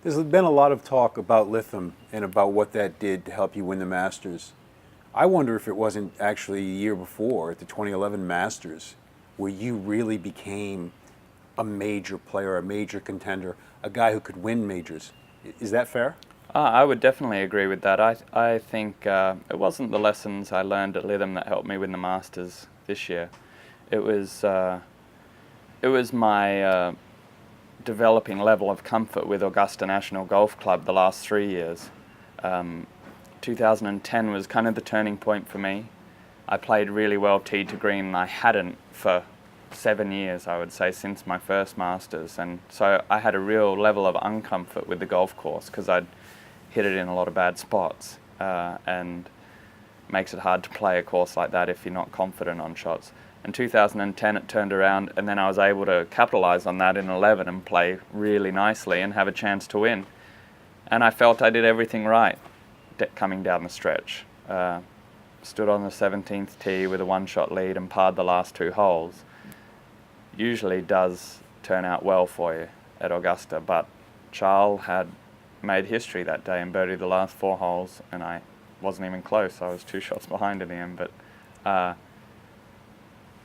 There's been a lot of talk about lithium and about what that did to help you win the Masters. I wonder if it wasn't actually a year before, at the 2011 Masters, where you really became a major player, a major contender, a guy who could win majors. Is that fair? I would definitely agree with that. I think it wasn't the lessons I learned at Lytham that helped me win the Masters this year. It was my developing level of comfort with Augusta National Golf Club the last 3 years. 2010 was kind of the turning point for me. I played really well tee to green, and I hadn't for 7 years, I would say, since my first Masters. And so I had a real level of uncomfort with the golf course because I'd hit it in a lot of bad spots, and makes it hard to play a course like that if you're not confident on shots. In 2010 it turned around, and then I was able to capitalize on that in 11 and play really nicely and have a chance to win. And I felt I did everything right coming down the stretch. Stood on the 17th tee with a one-shot lead and parred the last 2 holes. Usually does turn out well for you at Augusta, but Charles had made history that day and birdied the last 4 holes, and I wasn't even close. I was 2 shots behind in the end,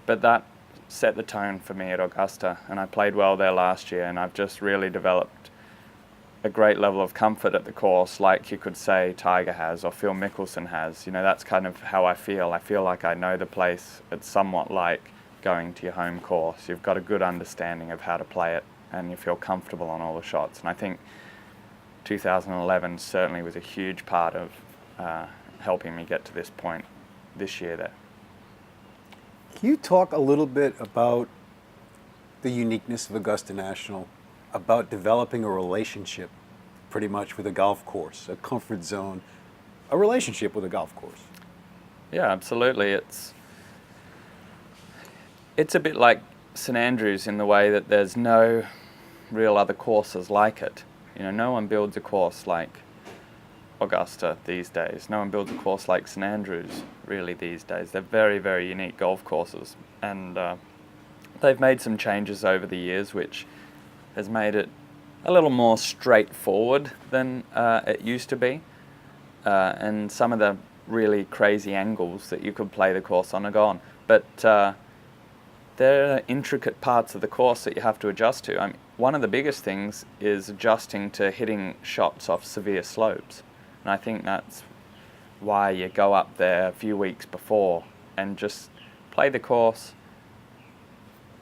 but that set the tone for me at Augusta, and I played well there last year, and I've just really developed a great level of comfort at the course, like you could say Tiger has or Phil Mickelson has. You know, that's kind of how I feel. I feel like I know the place. It's somewhat like going to your home course. You've got a good understanding of how to play it, and you feel comfortable on all the shots. And I think 2011 certainly was a huge part of helping me get to this point this year there. Can you talk a little bit about the uniqueness of Augusta National, about developing a relationship pretty much with a golf course, a comfort zone, a relationship with a golf course? Yeah, absolutely. It's a bit like St Andrews in the way that there's no real other courses like it. You know, no one builds a course like Augusta these days. No one builds a course like St Andrews really these days. They're very, very unique golf courses, and they've made some changes over the years which has made it a little more straightforward than it used to be, and some of the really crazy angles that you could play the course on are gone. But there are intricate parts of the course that you have to adjust to. I mean, one of the biggest things is adjusting to hitting shots off severe slopes. And I think that's why you go up there a few weeks before and just play the course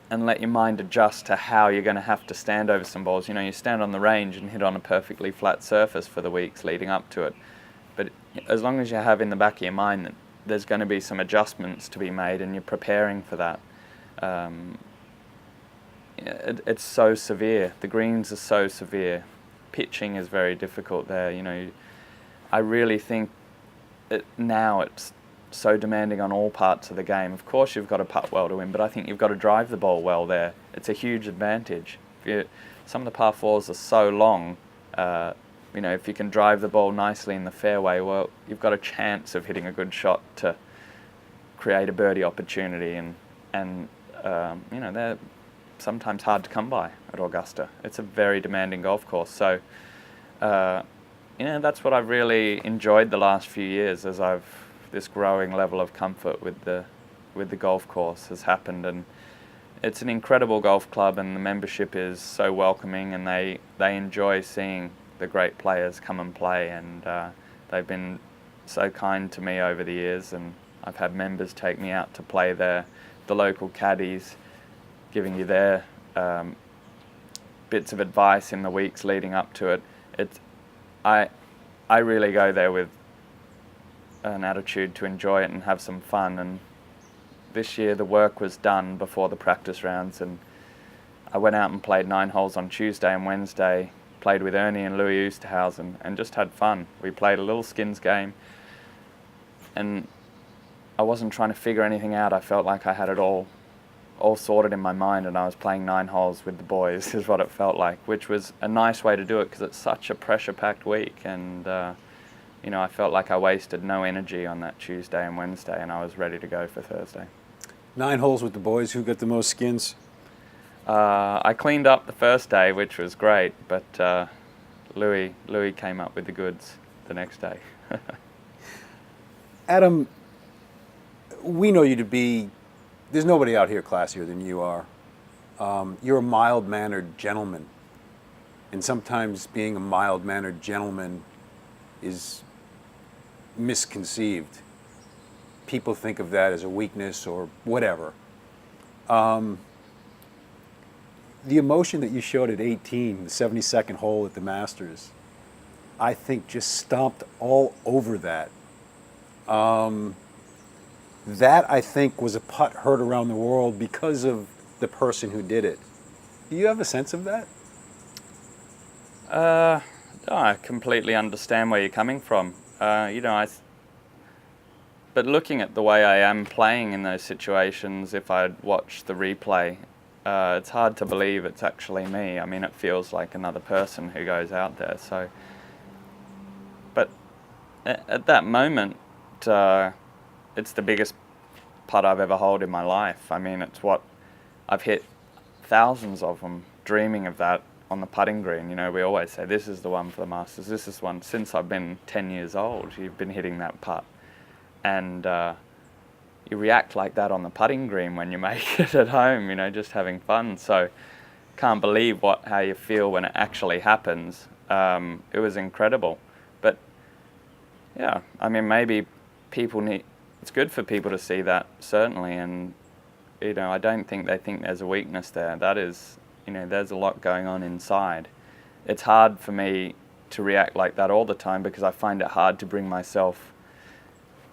and let your mind adjust to how you're going to have to stand over some balls. You know, you stand on the range and hit on a perfectly flat surface for the weeks leading up to it. But as long as you have in the back of your mind that there's going to be some adjustments to be made and you're preparing for that, it's so severe. The greens are so severe. Pitching is very difficult there. You know, I really think now it's so demanding on all parts of the game. Of course you've got to putt well to win, but I think you've got to drive the ball well there. It's a huge advantage. Some of the par 4s are so long, you know, if you can drive the ball nicely in the fairway, well, you've got a chance of hitting a good shot to create a birdie opportunity, and you know, they're sometimes hard to come by at Augusta. It's a very demanding golf course. So, you know, that's what I've really enjoyed the last few years, as this growing level of comfort with the golf course has happened, and it's an incredible golf club, and the membership is so welcoming, and they enjoy seeing the great players come and play, and they've been so kind to me over the years, and I've had members take me out to play there, the local caddies giving you their bits of advice in the weeks leading up to it. I really go there with an attitude to enjoy it and have some fun, and this year the work was done before the practice rounds, and I went out and played 9 holes on Tuesday and Wednesday, played with Ernie and Louis Oosthuizen, and just had fun. We played a little skins game, and I wasn't trying to figure anything out. I felt like I had it all sorted in my mind, and I was playing 9 holes with the boys is what it felt like, which was a nice way to do it because it's such a pressure-packed week, and you know, I felt like I wasted no energy on that Tuesday and Wednesday, and I was ready to go for Thursday. 9 holes with the boys. Who got the most skins? I cleaned up the first day, which was great, but Louis came up with the goods the next day. Adam, we know you to be, there's nobody out here classier than you are. You're a mild-mannered gentleman. And sometimes being a mild-mannered gentleman is misconceived. People think of that as a weakness or whatever. The emotion that you showed at 18, the 72nd hole at the Masters, I think just stomped all over that. That, I think, was a putt heard around the world because of the person who did it. Do you have a sense of that? I completely understand where you're coming from. But looking at the way I am playing in those situations, if I'd watched the replay, it's hard to believe it's actually me. I mean, it feels like another person who goes out there. So, but at that moment, it's the biggest putt I've ever held in my life. I mean, it's what I've hit thousands of them, dreaming of that on the putting green. You know, we always say, this is the one for the Masters, this is one. Since I've been 10 years old, you've been hitting that putt. And you react like that on the putting green when you make it at home, you know, just having fun. So can't believe how you feel when it actually happens. It was incredible. But yeah, I mean, maybe it's good for people to see that, certainly. And, you know, I don't think they think there's a weakness there. That is, you know, there's a lot going on inside. It's hard for me to react like that all the time because I find it hard to bring myself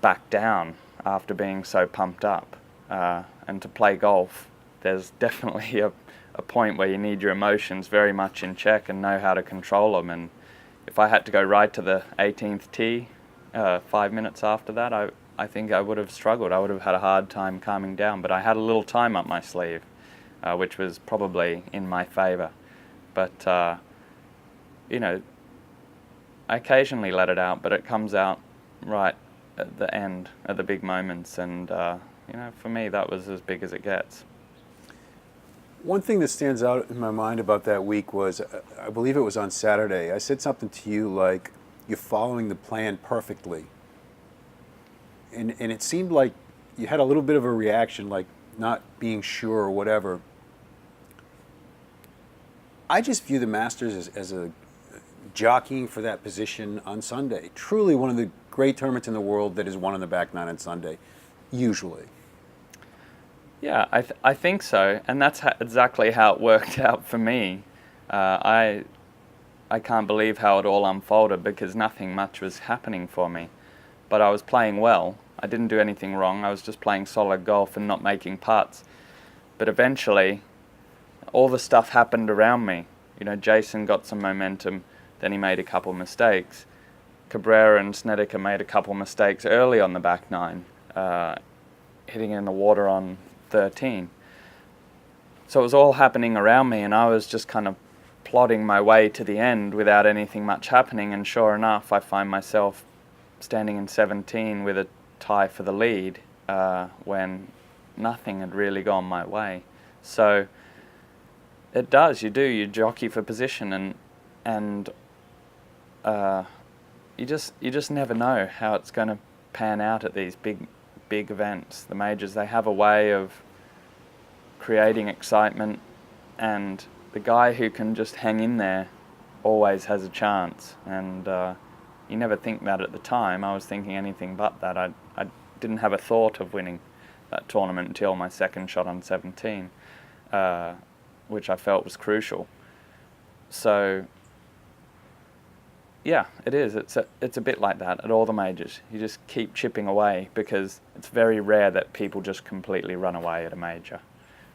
back down after being so pumped up. And to play golf, there's definitely a point where you need your emotions very much in check and know how to control them. And if I had to go right to the 18th tee 5 minutes after that, I think I would have struggled. I would have had a hard time calming down. But I had a little time up my sleeve, which was probably in my favor. But, you know, I occasionally let it out, but it comes out right at the end, at the big moments. And, you know, for me, that was as big as it gets. One thing that stands out in my mind about that week was, I believe it was on Saturday, I said something to you like, you're following the plan perfectly. And it seemed like you had a little bit of a reaction, like not being sure or whatever. I just view the Masters as a jockeying for that position on Sunday. Truly one of the great tournaments in the world that is won on the back nine on Sunday, usually. Yeah, I think so, and that's exactly how it worked out for me. I can't believe how it all unfolded because nothing much was happening for me. But I was playing well. I didn't do anything wrong. I was just playing solid golf and not making putts. But eventually, all the stuff happened around me. You know, Jason got some momentum, then he made a couple mistakes. Cabrera and Snedeker made a couple mistakes early on the back nine, hitting in the water on 13. So it was all happening around me, and I was just kind of plodding my way to the end without anything much happening. And sure enough, I find myself standing in 17 with a tie for the lead when nothing had really gone my way. So it does. You jockey for position, and you just never know how it's going to pan out at these big events. The majors, they have a way of creating excitement, and the guy who can just hang in there always has a chance. And you never think that at the time. I was thinking anything but that. I didn't have a thought of winning that tournament until my second shot on 17, which I felt was crucial. So yeah, it is. It's a bit like that at all the majors. You just keep chipping away because it's very rare that people just completely run away at a major.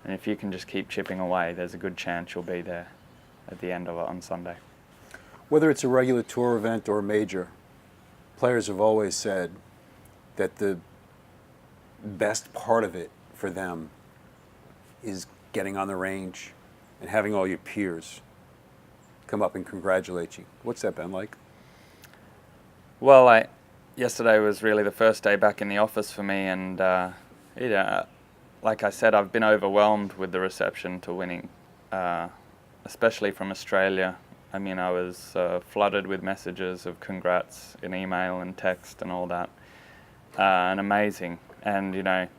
And if you can just keep chipping away, there's a good chance you'll be there at the end of it on Sunday. Whether it's a regular tour event or a major, players have always said that the best part of it for them is getting on the range and having all your peers come up and congratulate you. What's that been like? Well, yesterday was really the first day back in the office for me, and you know, like I said, I've been overwhelmed with the reception to winning, especially from Australia. I mean, I was flooded with messages of congrats in email and text and all that, and amazing. And, you know,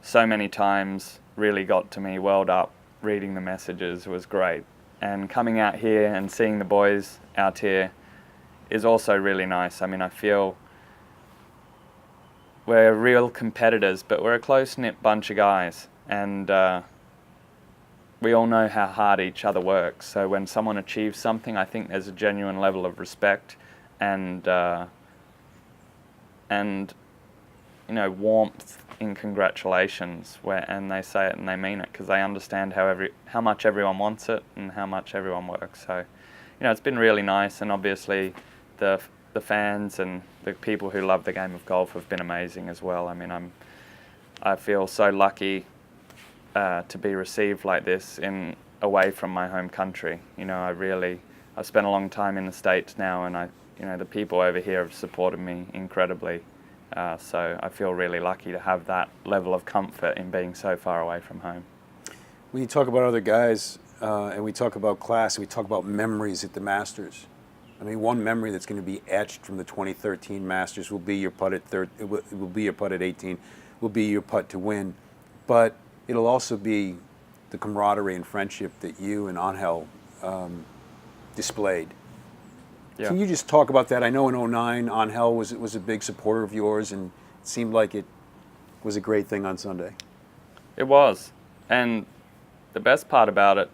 so many times really got to me, welled up, reading the messages was great. And coming out here and seeing the boys out here is also really nice. I mean, I feel we're real competitors, but we're a close-knit bunch of guys, and we all know how hard each other works. So when someone achieves something, I think there's a genuine level of respect and you know, warmth in congratulations, and they say it and they mean it because they understand how much everyone wants it and how much everyone works. So, you know, it's been really nice, and obviously the fans and the people who love the game of golf have been amazing as well. I mean, I feel so lucky to be received like this away from my home country. You know, I've spent a long time in the States now, and you know, the people over here have supported me incredibly. So I feel really lucky to have that level of comfort in being so far away from home. When you talk about other guys, and we talk about class, we talk about memories at the Masters. I mean, one memory that's going to be etched from the 2013 Masters will be your putt at it will be your putt at 18, will be your putt to win, but it'll also be the camaraderie and friendship that you and Angel displayed. Yeah. Can you just talk about that? I know in '09, Angel was a big supporter of yours, and it seemed like it was a great thing on Sunday. It was, and the best part about it,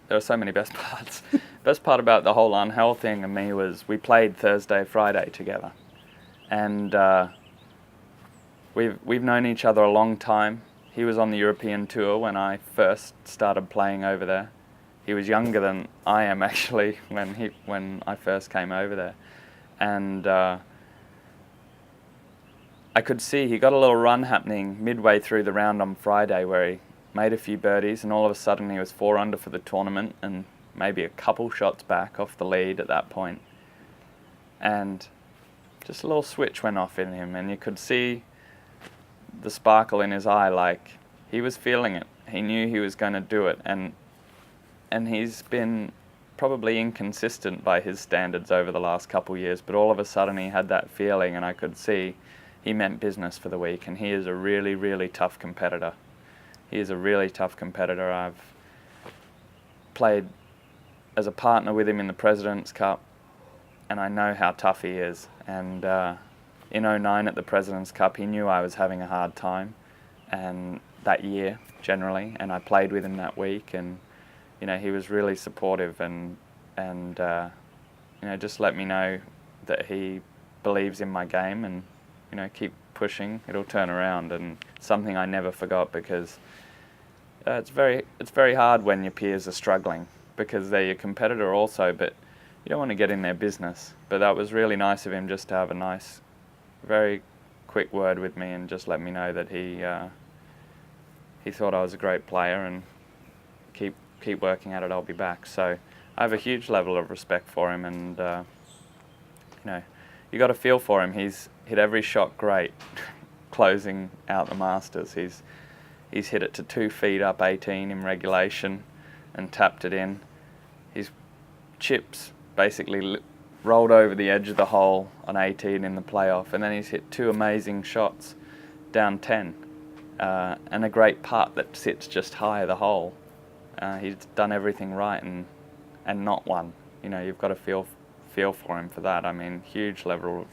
there are so many best parts. Best part about the whole Angel thing and me was we played Thursday, Friday together, and we've known each other a long time. He was on the European tour when I first started playing over there. He was younger than I am actually when I first came over there, and I could see he got a little run happening midway through the round on Friday where he made a few birdies, and all of a sudden he was 4 under for the tournament and maybe a couple shots back off the lead at that point, and just a little switch went off in him, and you could see the sparkle in his eye, like he was feeling it. He knew he was going to do it, and he's been probably inconsistent by his standards over the last couple years, but all of a sudden he had that feeling, and I could see he meant business for the week, and he is a really, really tough competitor. He is a really tough competitor. I've played as a partner with him in the President's Cup, and I know how tough he is. And in '09 at the President's Cup, he knew I was having a hard time, and that year generally, and I played with him that week, and you know, he was really supportive and you know, just let me know that he believes in my game, and you know, keep pushing, it'll turn around. And something I never forgot, because it's very hard when your peers are struggling, because they're your competitor also, but you don't want to get in their business. But that was really nice of him, just to have a nice, very quick word with me and just let me know that he thought I was a great player, and keep working at it, I'll be back. So I have a huge level of respect for him, and you know, you got to feel for him. He's hit every shot great, closing out the Masters. He's hit it to 2 feet up 18 in regulation and tapped it in. His chips basically rolled over the edge of the hole on 18 in the playoff, and then he's hit 2 amazing shots down 10 and a great putt that sits just high of the hole. He's done everything right and not won. You know, you've got to feel for him for that. I mean, huge level of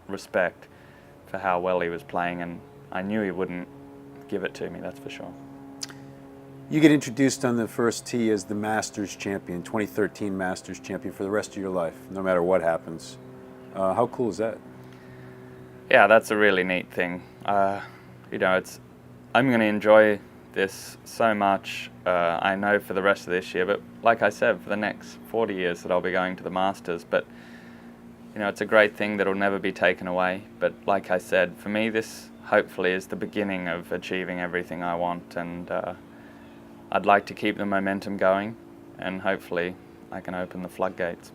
respect for how well he was playing, and I knew he wouldn't give it to me, that's for sure. You get introduced on the first tee as the Masters champion, 2013 Masters champion for the rest of your life, no matter what happens. How cool is that? Yeah, that's a really neat thing. You know, I'm going to enjoy this so much, I know, for the rest of this year, but like I said, for the next 40 years that I'll be going to the Masters. But you know, it's a great thing that'll never be taken away. But like I said, for me, this hopefully is the beginning of achieving everything I want, and I'd like to keep the momentum going, and hopefully I can open the floodgates.